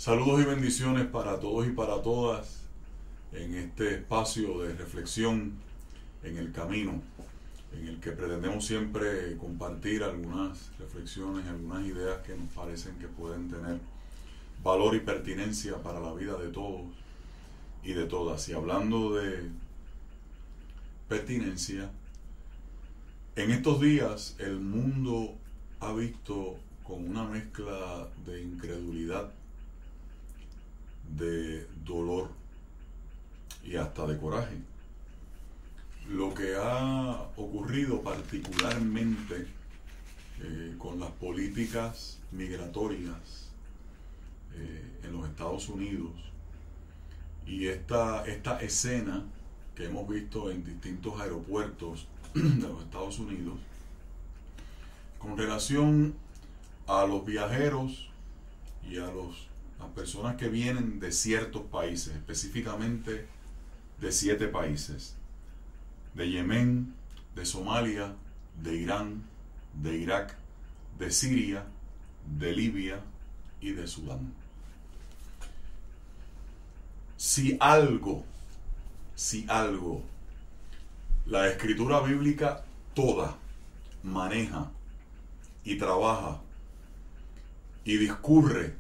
Saludos y bendiciones para todos y para todas en este espacio de reflexión en el camino, en el que pretendemos siempre compartir algunas reflexiones, algunas ideas que nos parecen que pueden tener valor y pertinencia para la vida de todos y de todas. Y hablando de pertinencia, en estos días el mundo ha visto con una mezcla de incredulidad, de dolor y hasta de coraje lo que ha ocurrido particularmente con las políticas migratorias en los Estados Unidos y esta escena que hemos visto en distintos aeropuertos de los Estados Unidos con relación a los viajeros y a las personas que vienen de ciertos países, específicamente de 7 países: de Yemen, de Somalia, de Irán, de Irak, de Siria, de Libia y de Sudán. Si algo, la escritura bíblica toda maneja y trabaja y discurre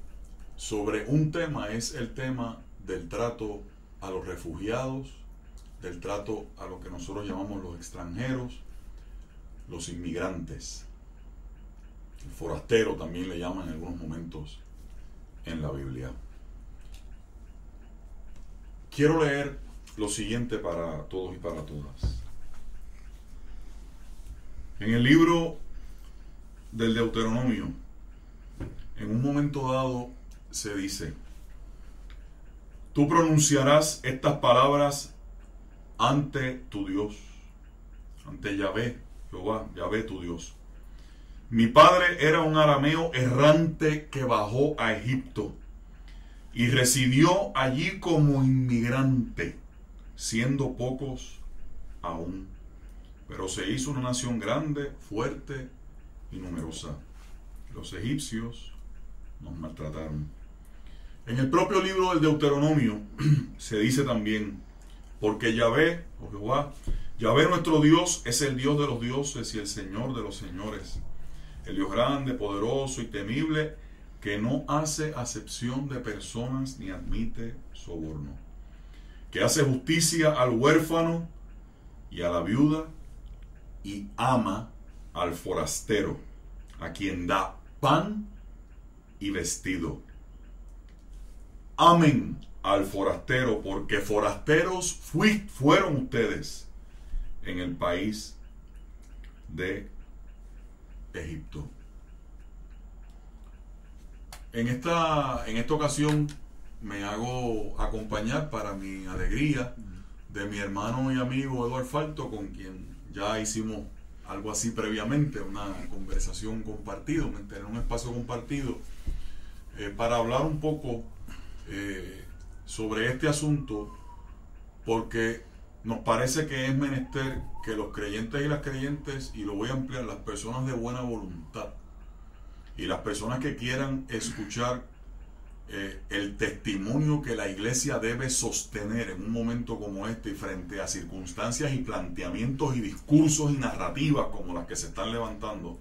sobre un tema, es el tema del trato a los refugiados, del trato a lo que nosotros llamamos los extranjeros, los inmigrantes. El forastero también le llaman en algunos momentos en la Biblia. Quiero leer lo siguiente para todos y para todas. En el libro del Deuteronomio, en un momento dado, se dice: tú pronunciarás estas palabras ante tu Dios, ante Yahvé, Jehová, Yahvé tu Dios. Mi padre era un arameo errante que bajó a Egipto y residió allí como inmigrante, siendo pocos aún, pero se hizo una nación grande, fuerte y numerosa. Los egipcios nos maltrataron. En el propio libro del Deuteronomio se dice también: porque Yahvé, o Jehová, Yahvé nuestro Dios, es el Dios de los dioses y el Señor de los señores, el Dios grande, poderoso y temible, que no hace acepción de personas ni admite soborno, que hace justicia al huérfano y a la viuda y ama al forastero, a quien da pan y vestido. Amen al forastero, porque forasteros fueron ustedes en el país de Egipto. En esta ocasión me hago acompañar, para mi alegría, de mi hermano y amigo Eduardo Falto, con quien ya hicimos algo así previamente, una conversación compartida, tener un espacio compartido, para hablar un poco sobre este asunto, porque nos parece que es menester que los creyentes y las creyentes, y lo voy a ampliar, las personas de buena voluntad y las personas que quieran escuchar el testimonio que la iglesia debe sostener en un momento como este y frente a circunstancias y planteamientos y discursos y narrativas como las que se están levantando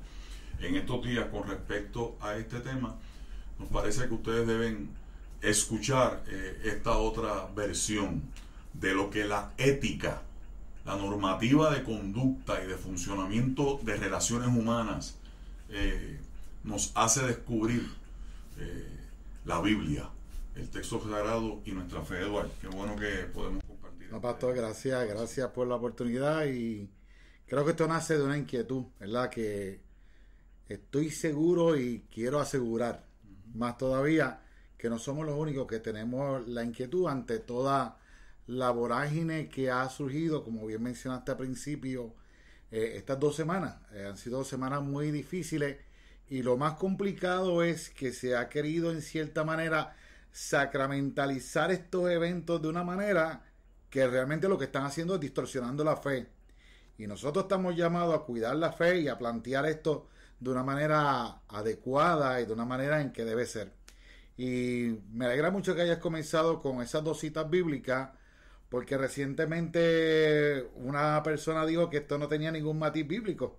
en estos días con respecto a este tema, nos parece que ustedes deben escuchar esta otra versión de lo que la ética, la normativa de conducta y de funcionamiento de relaciones humanas nos hace descubrir la Biblia, el texto sagrado y nuestra fe. Eduardo, qué bueno que podemos compartir. No, pastor, gracias por la oportunidad, y creo que esto nace de una inquietud, ¿verdad? Que estoy seguro y quiero asegurar, más todavía, que no somos los únicos que tenemos la inquietud ante toda la vorágine que ha surgido, como bien mencionaste al principio, estas 2 semanas. Han sido 2 semanas muy difíciles, y lo más complicado es que se ha querido en cierta manera sacramentalizar estos eventos de una manera que realmente lo que están haciendo es distorsionando la fe. Y nosotros estamos llamados a cuidar la fe y a plantear esto de una manera adecuada y de una manera en que debe ser. Y me alegra mucho que hayas comenzado con esas dos citas bíblicas, porque recientemente una persona dijo que esto no tenía ningún matiz bíblico.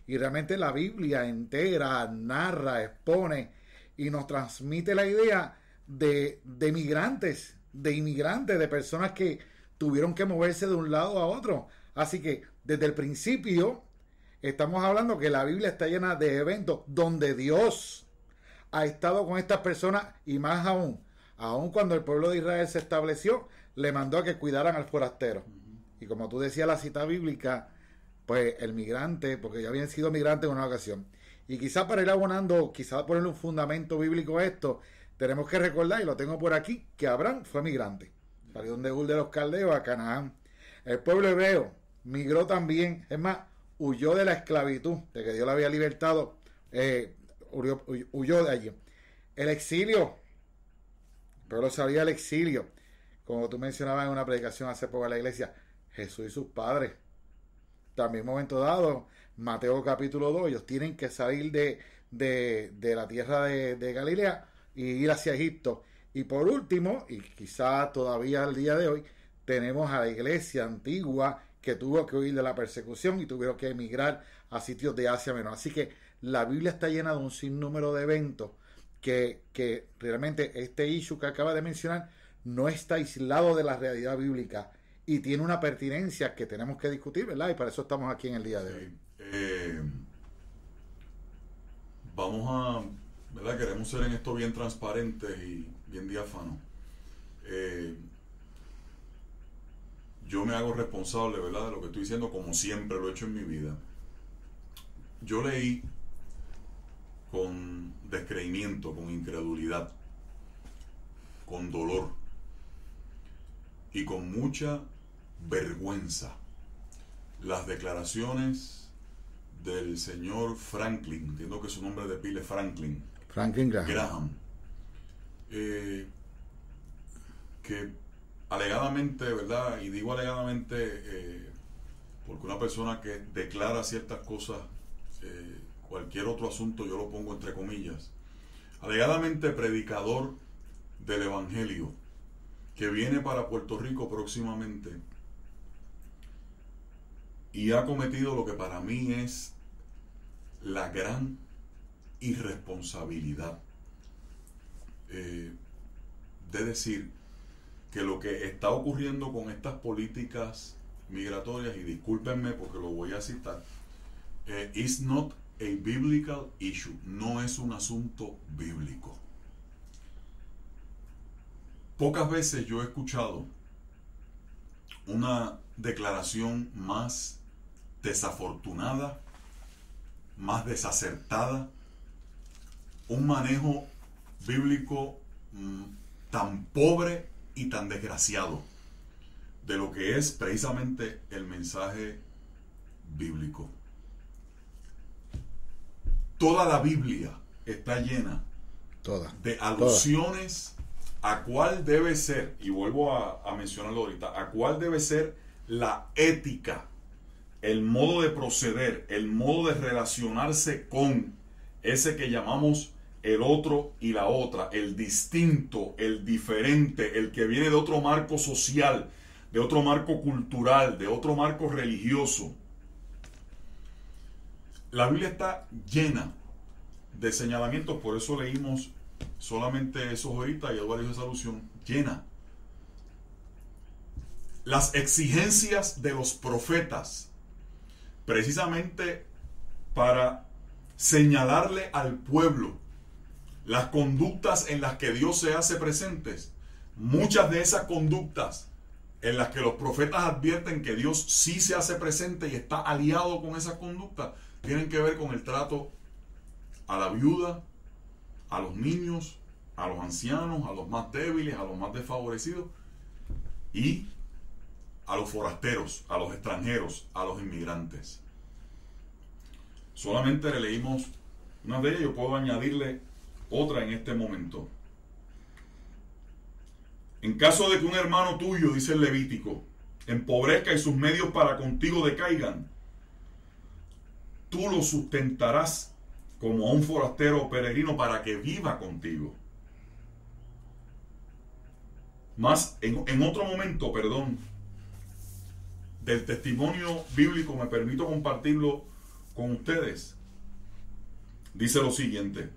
Y realmente la Biblia entera narra, expone y nos transmite la idea de migrantes, de inmigrantes, de personas que tuvieron que moverse de un lado a otro. Así que desde el principio estamos hablando que la Biblia está llena de eventos donde Dios ha estado con estas personas, y más aún cuando el pueblo de Israel se estableció, le mandó a que cuidaran al forastero. Y como tú decías la cita bíblica, pues el migrante, porque ya habían sido migrantes en una ocasión. Y quizás para ir abonando, quizás ponerle un fundamento bíblico a esto, tenemos que recordar, y lo tengo por aquí, que Abraham fue migrante. Salió de Ur de los Caldeos a Canaán. El pueblo hebreo migró también, es más, huyó de la esclavitud, de que Dios la había libertado, huyó de allí. El exilio, el pueblo salió al exilio. Como tú mencionabas en una predicación hace poco en la iglesia, Jesús y sus padres. También momento dado, Mateo capítulo 2, ellos tienen que salir de la tierra de Galilea y ir hacia Egipto. Y por último, y quizá todavía al día de hoy, tenemos a la iglesia antigua que tuvo que huir de la persecución y tuvieron que emigrar a sitios de Asia Menor. Así que la Biblia está llena de un sinnúmero de eventos que realmente este issue que acaba de mencionar no está aislado de la realidad bíblica y tiene una pertinencia que tenemos que discutir, ¿verdad? Y para eso estamos aquí en el día de hoy. Vamos a, ¿verdad? Queremos ser en esto bien transparentes y bien diáfanos. Yo me hago responsable, ¿verdad?, de lo que estoy diciendo, como siempre lo he hecho en mi vida. Yo leí con descreimiento, con incredulidad, con dolor y con mucha vergüenza las declaraciones del señor Franklin, entiendo que su nombre de pila es Franklin Graham, que alegadamente, ¿verdad? Y digo alegadamente porque una persona que declara ciertas cosas, cualquier otro asunto yo lo pongo entre comillas, alegadamente predicador del evangelio, que viene para Puerto Rico próximamente y ha cometido lo que para mí es la gran irresponsabilidad de decir que lo que está ocurriendo con estas políticas migratorias, y discúlpenme porque lo voy a citar, is not a biblical issue, no es un asunto bíblico. Pocas veces yo he escuchado una declaración más desafortunada, más desacertada, un manejo bíblico tan pobre y tan desgraciado de lo que es precisamente el mensaje bíblico. Toda la Biblia está llena de alusiones a cuál debe ser, y vuelvo a mencionarlo ahorita, a cuál debe ser la ética, el modo de proceder, el modo de relacionarse con ese que llamamos el otro y la otra, el distinto, el diferente, el que viene de otro marco social, de otro marco cultural, de otro marco religioso. La Biblia está llena de señalamientos, por eso leímos solamente esos ahorita y Eduardo hizo esa alusión, llena. Las exigencias de los profetas, precisamente para señalarle al pueblo las conductas en las que Dios se hace presentes. Muchas de esas conductas en las que los profetas advierten que Dios sí se hace presente y está aliado con esas conductas, tienen que ver con el trato a la viuda, a los niños, a los ancianos, a los más débiles, a los más desfavorecidos y a los forasteros, a los extranjeros, a los inmigrantes. Solamente le leímos una de ellas, yo puedo añadirle otra en este momento. En caso de que un hermano tuyo, dice el Levítico, empobrezca y sus medios para contigo decaigan, tú lo sustentarás como a un forastero o peregrino para que viva contigo. Más en otro momento, perdón, del testimonio bíblico, me permito compartirlo con ustedes. Dice lo siguiente: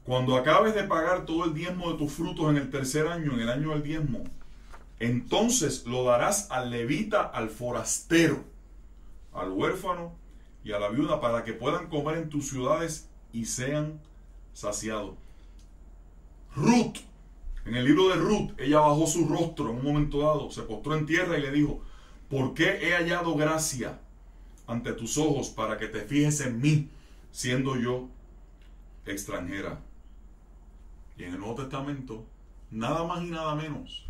cuando acabes de pagar todo el diezmo de tus frutos en el tercer año, en el año del diezmo, entonces lo darás al levita, al forastero, al huérfano y a la viuda, para que puedan comer en tus ciudades y sean saciados. Ruth, en el libro de Ruth, ella bajó su rostro en un momento dado, se postró en tierra y le dijo: ¿por qué he hallado gracia ante tus ojos para que te fijes en mí, siendo yo extranjera? Y en el Nuevo Testamento, nada más y nada menos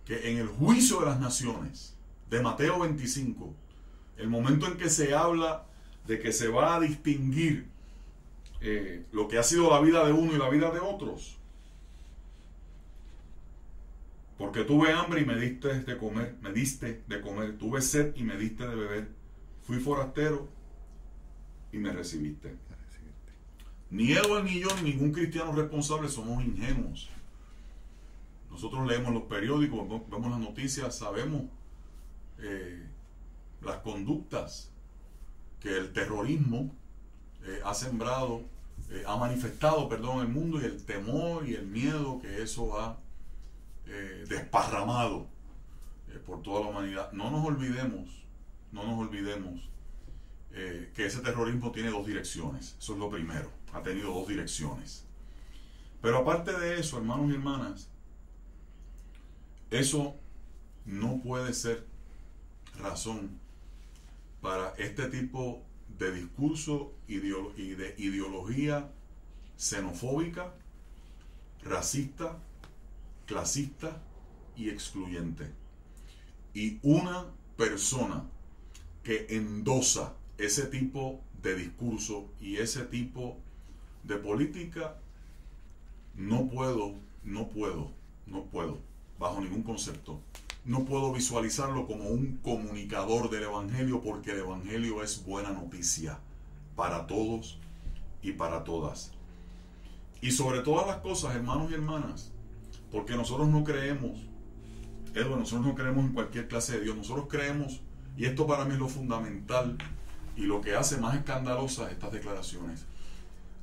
que en el juicio de las naciones, de Mateo 25, el momento en que se habla de que se va a distinguir lo que ha sido la vida de uno y la vida de otros. Porque tuve hambre y me diste de comer, tuve sed y me diste de beber, fui forastero y me recibiste. Ni Edward ni yo, ni ningún cristiano responsable somos ingenuos. Nosotros leemos los periódicos, vemos las noticias, sabemos las conductas que el terrorismo ha sembrado, ha manifestado, en el mundo, y el temor y el miedo que eso ha desparramado por toda la humanidad. No nos olvidemos que ese terrorismo tiene dos direcciones. Eso es lo primero, ha tenido dos direcciones. Pero aparte de eso, hermanos y hermanas, eso no puede ser razón para este tipo de discurso y de ideología xenofóbica, racista, clasista y excluyente. Y una persona que endosa ese tipo de discurso y ese tipo de política, no puedo, bajo ningún concepto, no puedo visualizarlo como un comunicador del Evangelio, porque el Evangelio es buena noticia para todos y para todas. Y sobre todas las cosas, hermanos y hermanas, porque nosotros no creemos, nosotros no creemos en cualquier clase de Dios. Nosotros creemos, y esto para mí es lo fundamental y lo que hace más escandalosas estas declaraciones,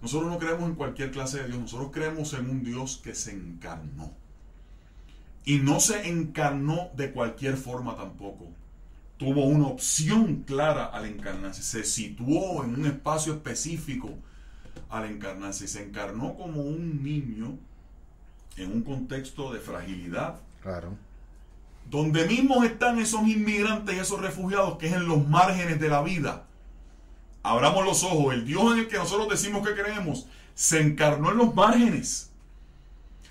nosotros no creemos en cualquier clase de Dios. Nosotros creemos en un Dios que se encarnó. Y no se encarnó de cualquier forma tampoco. Tuvo una opción clara al encarnarse. Se situó en un espacio específico al encarnarse. Y se encarnó como un niño en un contexto de fragilidad. Claro. Donde mismos están esos inmigrantes y esos refugiados, que es en los márgenes de la vida. Abramos los ojos. El Dios en el que nosotros decimos que creemos se encarnó en los márgenes.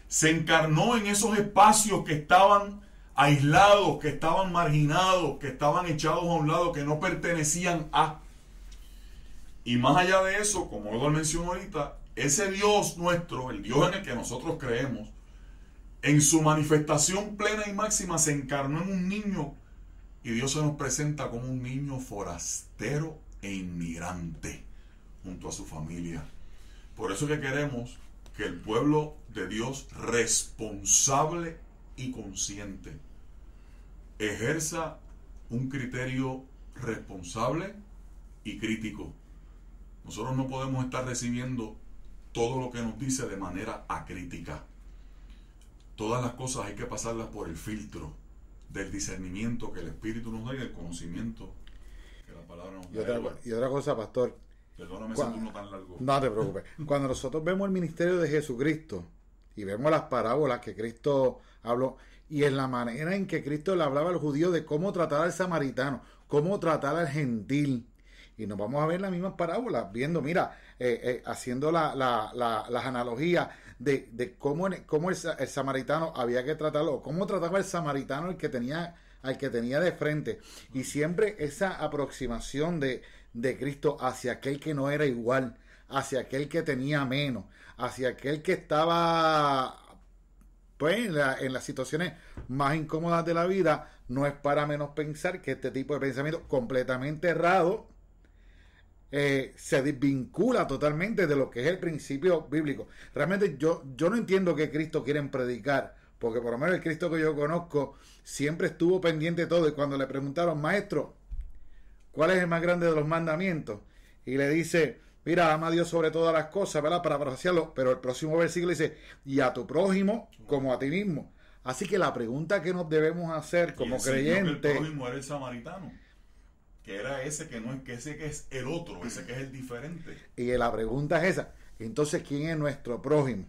Se encarnó en esos espacios que estaban aislados, que estaban marginados, que estaban echados a un lado, que no pertenecían a. Y más allá de eso, como lo mencionó ahorita, ese Dios nuestro, el Dios en el que nosotros creemos, en su manifestación plena y máxima se encarnó en un niño, y Dios se nos presenta como un niño forastero e inmigrante junto a su familia. Por eso que queremos que el pueblo de Dios, responsable y consciente, ejerza un criterio responsable y crítico. Nosotros no podemos estar recibiendo todo lo que nos dice de manera acrítica. Todas las cosas hay que pasarlas por el filtro del discernimiento que el Espíritu nos da y del conocimiento que la palabra nos da. Y otra cosa, pastor. Perdóname ese turno tan largo. No te preocupes. Cuando nosotros vemos el ministerio de Jesucristo y vemos las parábolas que Cristo habló, y en la manera en que Cristo le hablaba al judío de cómo tratar al samaritano, cómo tratar al gentil, y nos vamos a ver las mismas parábolas, viendo, haciendo las analogías de cómo el samaritano había que tratarlo, cómo trataba el samaritano al que tenía de frente, y siempre esa aproximación de Cristo hacia aquel que no era igual, hacia aquel que tenía menos, hacia aquel que estaba en las situaciones más incómodas de la vida. No es para menos pensar que este tipo de pensamiento completamente errado se desvincula totalmente de lo que es el principio bíblico. Realmente yo no entiendo qué Cristo quieren predicar, porque por lo menos el Cristo que yo conozco siempre estuvo pendiente de todo, y cuando le preguntaron, maestro, ¿cuál es el más grande de los mandamientos? Y le dice, mira, ama a Dios sobre todas las cosas, ¿verdad? Para parafrasearlo, pero el próximo versículo dice, y a tu prójimo como a ti mismo. Así que la pregunta que nos debemos hacer como creyentes... El prójimo era el samaritano, que era ese que no es, que ese que es el otro, ese que es el diferente. Y la pregunta es esa, entonces, ¿quién es nuestro prójimo?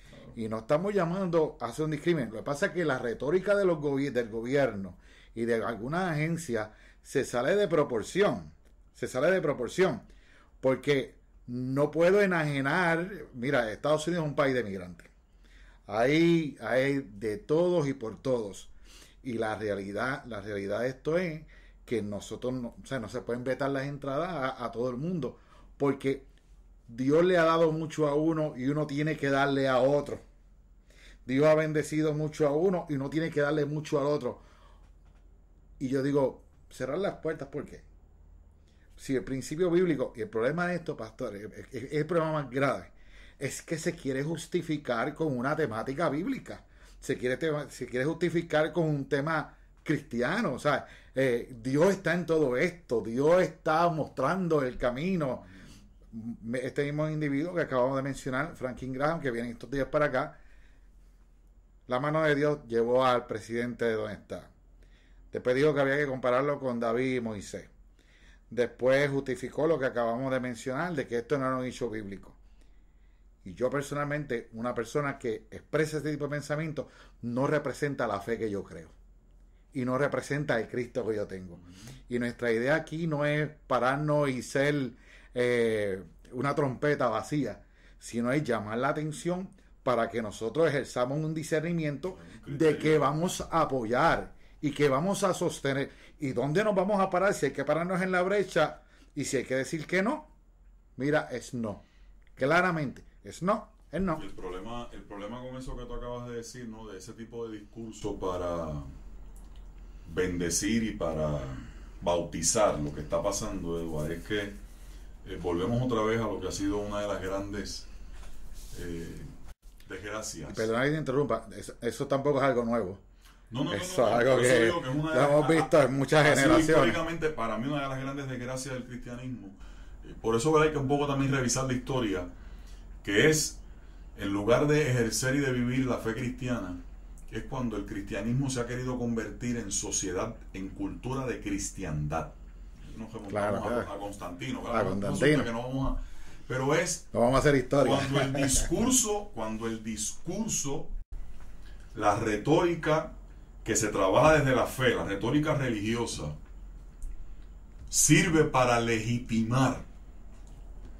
Claro. Y no estamos llamando a hacer un discrimen. Lo que pasa es que la retórica de los del gobierno y de algunas agencias se sale de proporción. Porque no puedo enajenar. Mira, Estados Unidos es un país de migrantes. Hay de todos y por todos. Y la realidad de esto es que nosotros no se pueden vetar las entradas a todo el mundo, porque Dios le ha dado mucho a uno y uno tiene que darle a otro. Dios ha bendecido mucho a uno y uno tiene que darle mucho al otro. Y yo digo, cerrar las puertas, ¿por qué? Si el principio bíblico, y el problema de esto, pastor, es el problema más grave, es que se quiere justificar con una temática bíblica, se quiere justificar con un tema cristiano. O sea, Dios está en todo esto, Dios está mostrando el camino. Este mismo individuo que acabamos de mencionar, Franklin Graham, que viene estos días para acá, la mano de Dios llevó al presidente de donde está. Después dijo que había que compararlo con David y Moisés. Después justificó lo que acabamos de mencionar, de que esto no era un hecho bíblico. Y yo personalmente, una persona que expresa este tipo de pensamiento, no representa la fe que yo creo. Y no representa el Cristo que yo tengo. Y nuestra idea aquí no es pararnos y ser una trompeta vacía, sino es llamar la atención para que nosotros ejerzamos un discernimiento de que vamos a apoyar y que vamos a sostener. ¿Y dónde nos vamos a parar? Si hay que pararnos en la brecha, y si hay que decir que no, mira, es no. Claramente, es no, es no. El problema con eso que tú acabas de decir, ¿no? De ese tipo de discurso para bendecir y para bautizar lo que está pasando, Eduardo, es que volvemos otra vez a lo que ha sido una de las grandes desgracias. Perdona que te interrumpa, eso tampoco es algo nuevo. No, eso es algo que lo hemos visto en muchas generaciones. Históricamente, para mí, una de las grandes desgracias del cristianismo. Por eso hay que un poco también revisar la historia, que es, en lugar de ejercer y de vivir la fe cristiana, es cuando el cristianismo se ha querido convertir en sociedad, en cultura de cristiandad. Nos remontamos a Constantino, que no vamos a, pero es, no vamos a hacer historia. Cuando el discurso, la retórica que se trabaja desde la fe, la retórica religiosa, sirve para legitimar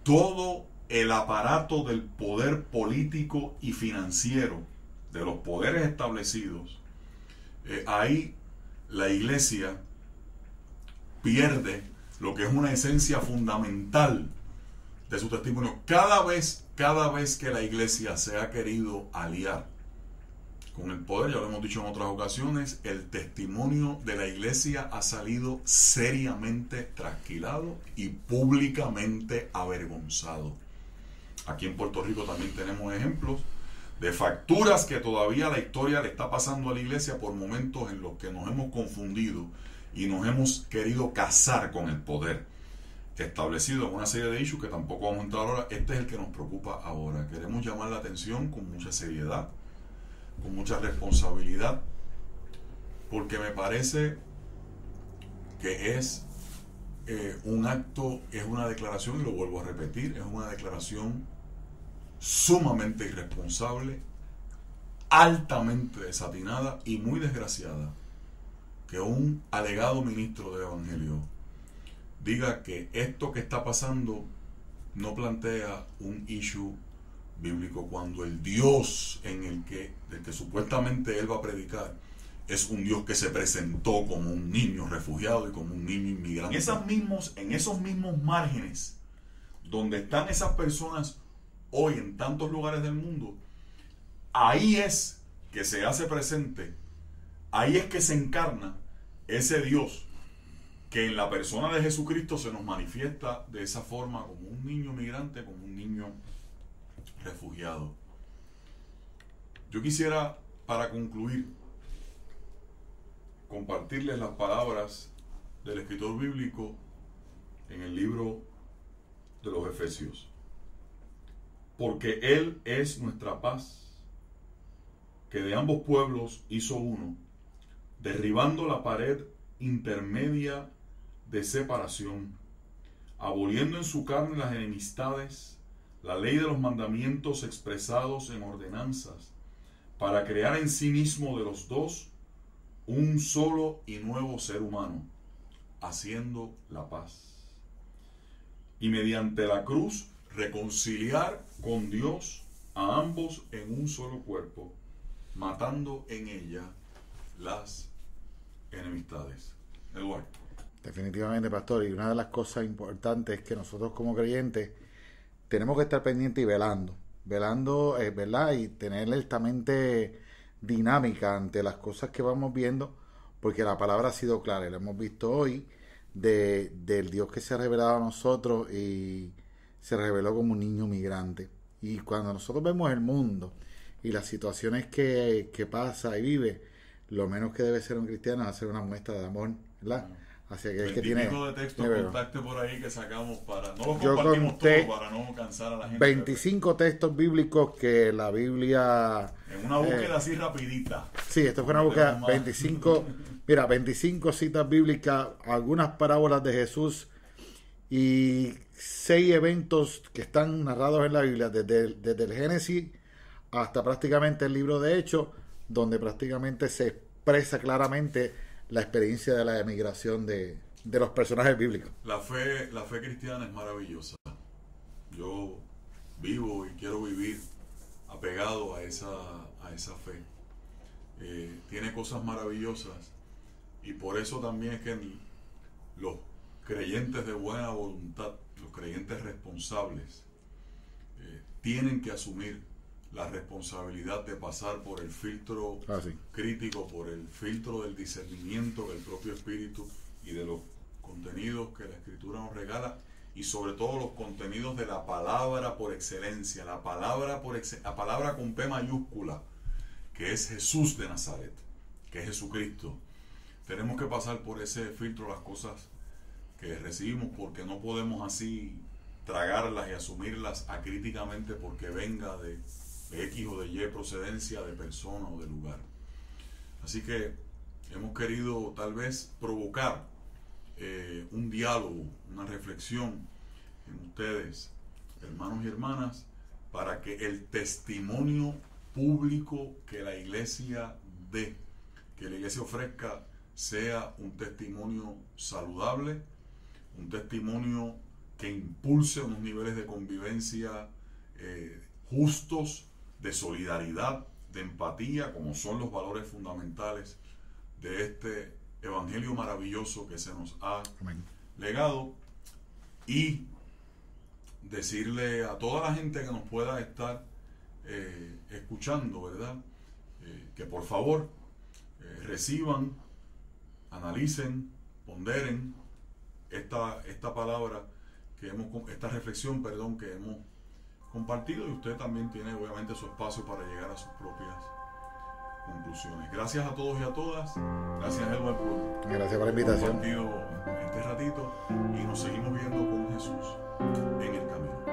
todo el aparato del poder político y financiero, de los poderes establecidos. Ahí la iglesia pierde lo que es una esencia fundamental de su testimonio. Cada vez que la iglesia se ha querido aliar con el poder, ya lo hemos dicho en otras ocasiones, el testimonio de la iglesia ha salido seriamente trasquilado y públicamente avergonzado. Aquí en Puerto Rico también tenemos ejemplos de facturas que todavía la historia le está pasando a la iglesia por momentos en los que nos hemos confundido y nos hemos querido casar con el poder establecido en una serie de issues que tampoco vamos a entrar ahora. Este es el que nos preocupa ahora. Queremos llamar la atención con mucha seriedad, con mucha responsabilidad, porque me parece que es un acto, es una declaración, y lo vuelvo a repetir, es una declaración sumamente irresponsable, altamente desatinada y muy desgraciada, que un alegado ministro de Evangelio diga que esto que está pasando no plantea un issue bíblico, cuando el Dios del que supuestamente él va a predicar es un Dios que se presentó como un niño refugiado y como un niño inmigrante. En esos mismos márgenes donde están esas personas hoy en tantos lugares del mundo, ahí es que se hace presente, ahí es que se encarna ese Dios que en la persona de Jesucristo se nos manifiesta de esa forma como un niño migrante, como un niño refugiado. Yo quisiera, para concluir, compartirles las palabras del escritor bíblico en el libro de los Efesios. Porque Él es nuestra paz, que de ambos pueblos hizo uno, derribando la pared intermedia de separación, aboliendo en su carne las enemistades, la ley de los mandamientos expresados en ordenanzas, para crear en sí mismo de los dos un solo y nuevo ser humano, haciendo la paz. Y mediante la cruz reconciliar con Dios a ambos en un solo cuerpo, matando en ella las enemistades. Eduardo. Definitivamente, pastor, y una de las cosas importantes es que nosotros como creyentes tenemos que estar pendientes y velando, ¿verdad? Y tener esta mente dinámica ante las cosas que vamos viendo, porque la palabra ha sido clara, y lo hemos visto hoy, del Dios que se ha revelado a nosotros y se reveló como un niño migrante. Y cuando nosotros vemos el mundo y las situaciones que pasa y vive, lo menos que debe ser un cristiano es hacer una muestra de amor, ¿verdad? Hacia aquel que tiene... de texto contacte por ahí que sacamos para... No los Yo compartimos conté todos para no cansar a la gente. 25 textos bíblicos que la Biblia... En una búsqueda así rapidita. Sí, esto fue una búsqueda. 25 citas bíblicas, algunas parábolas de Jesús y 6 eventos que están narrados en la Biblia, desde el Génesis hasta prácticamente el libro de Hechos, donde prácticamente se expresa claramente la experiencia de la emigración de los personajes bíblicos. La fe cristiana es maravillosa. Yo vivo y quiero vivir apegado a esa fe. Tiene cosas maravillosas, y por eso también es que los creyentes de buena voluntad, los creyentes responsables, tienen que asumir la responsabilidad de pasar por el filtro crítico, por el filtro del discernimiento del propio Espíritu y de los contenidos que la Escritura nos regala, y sobre todo los contenidos de la palabra por excelencia, la palabra con P mayúscula, que es Jesús de Nazaret, que es Jesucristo. Tenemos que pasar por ese filtro las cosas que recibimos, porque no podemos así tragarlas y asumirlas acríticamente porque venga de X o de Y procedencia, de persona o de lugar. Así que hemos querido tal vez provocar un diálogo, una reflexión en ustedes, hermanos y hermanas, para que el testimonio público que la iglesia dé, que la iglesia ofrezca, sea un testimonio saludable, un testimonio que impulse unos niveles de convivencia justos, de solidaridad, de empatía, como son los valores fundamentales de este evangelio maravilloso que se nos ha legado, y decirle a toda la gente que nos pueda estar escuchando, ¿verdad? Que por favor reciban, analicen, ponderen esta palabra esta reflexión, que hemos compartido, y usted también tiene obviamente su espacio para llegar a sus propias conclusiones. Gracias a todos y a todas. Gracias, Edward, gracias por la invitación. Compartido este ratito, y nos seguimos viendo con Jesús en el camino.